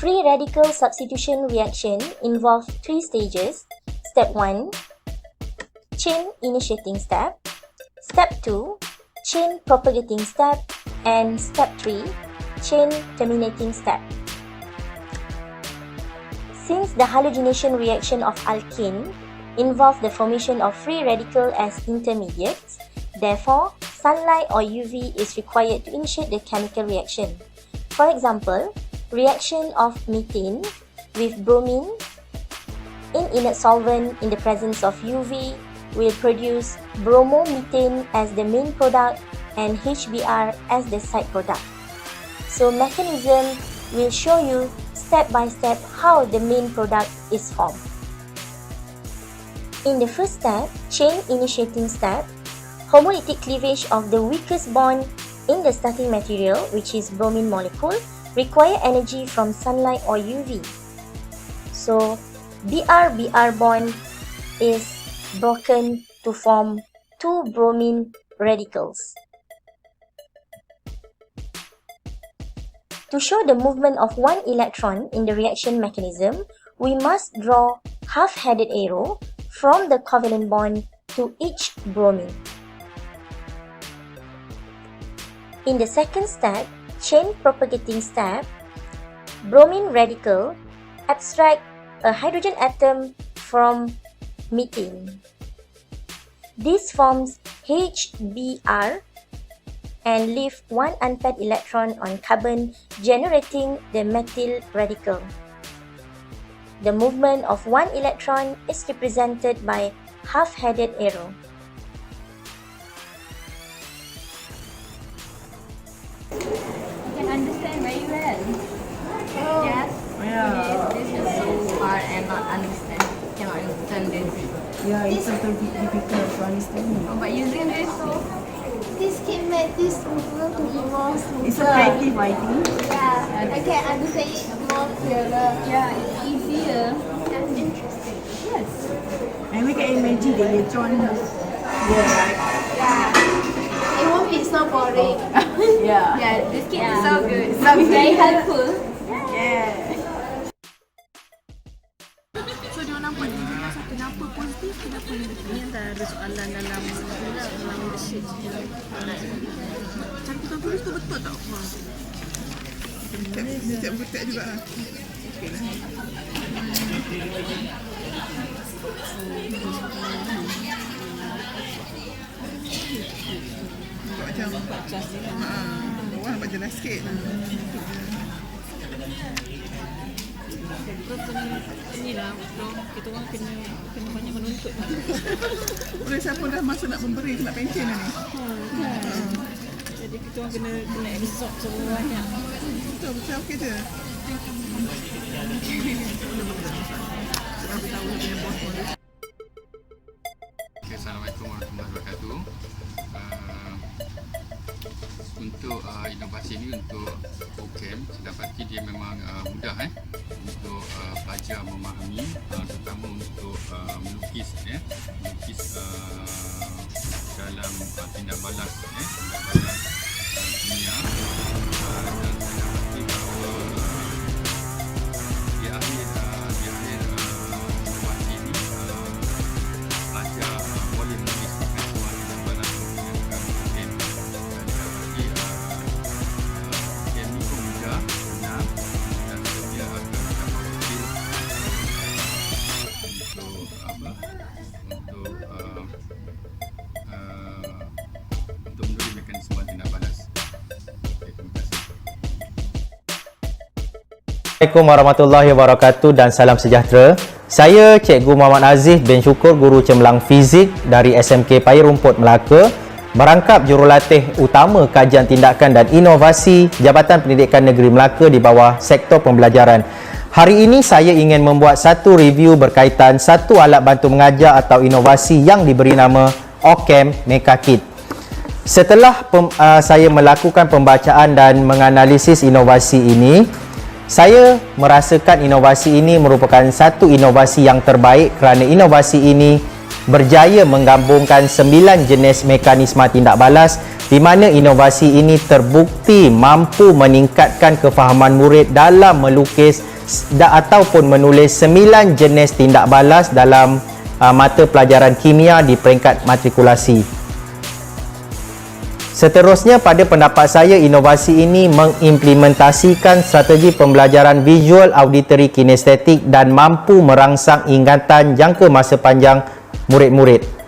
free radical substitution reaction involves 3 stages. Step 1, chain initiating step. Step 2, chain propagating step. And step 3, chain terminating step. Since the halogenation reaction of alkene involves the formation of free radical as intermediates, therefore, sunlight or UV is required to initiate the chemical reaction. For example, reaction of methane with bromine in inert solvent in the presence of UV will produce bromomethane as the main product and HBr as the side product. So mechanism will show you step by step how the main product is formed. In the first step, chain initiating step, homolytic cleavage of the weakest bond in the starting material, which is bromine molecule, require energy from sunlight or UV. So Br-Br bond is broken to form 2 bromine radicals. To show the movement of one electron in the reaction mechanism, we must draw half-headed arrow from the covalent bond to each bromine. In the second step, chain propagating step, bromine radical abstract a hydrogen atom from methane. This forms HBr and leave one unpaired electron on carbon, generating the methyl radical. The movement of one electron is represented by half-headed arrow. You can understand very well. Oh. Yes. Yeah. This is so hard and not understand. Cannot understand this. Yeah, it's a little bit difficult to understand. But using this, This can make this movement to be more smoother. It's effective, I think. Yeah, I can understand it more clearer. yeah, it's easier. That's interesting. Yes. And we can imagine the electron there, right? Yeah. It won't be so boring. Yeah. Yeah, this kit is so good. So good. Very helpful. Yeah. So dia nampak ni juga satu kenapa positif, kenapa negatif. Ni antara ada soalan dalam leadership. Cara kita tulis tu betul tak? Setiap betul juga lah. Okey lah. Macam bawah nampak jelas sikit. Inilah kita orang kena banyak menuntut. Oleh siapa dah masuk nak memberi, nak pension dah ni. Jadi kita orang kena absorb semua banyak. Betul, okey je. Assalamualaikum warahmatullahi wabarakatuh. Untuk inovasi ini untuk O-Chem, saya dapati dia memang mudah untuk pelajar memahami, terutama untuk melukis dalam tindak balas kimia, dan saya dapati bahawa di akhir inovasi ini pelajar boleh menuliskan semua tindak balas menggunakan O-Chem. Untuk menulis mekanisme tindak balas. Terima kasih. Assalamualaikum warahmatullahi wabarakatuh dan salam sejahtera. Saya Cikgu Muhammad Aziz bin Syukur, Guru Cemerlang Fizik dari SMK Paya Rumput Melaka, merangkap jurulatih utama kajian tindakan dan inovasi Jabatan Pendidikan Negeri Melaka di bawah sektor pembelajaran. Hari ini saya ingin membuat satu review berkaitan satu alat bantu mengajar atau inovasi yang diberi nama O-Chem Mecha Kit. Setelah saya melakukan pembacaan dan menganalisis inovasi ini, saya merasakan inovasi ini merupakan satu inovasi yang terbaik kerana inovasi ini berjaya menggabungkan 9 jenis mekanisme tindak balas di mana inovasi ini terbukti mampu meningkatkan kefahaman murid dalam melukis ataupun menulis 9 jenis tindak balas dalam mata pelajaran kimia di peringkat matrikulasi. Seterusnya, pada pendapat saya, inovasi ini mengimplementasikan strategi pembelajaran visual auditory kinestetik dan mampu merangsang ingatan jangka masa panjang murid-murid.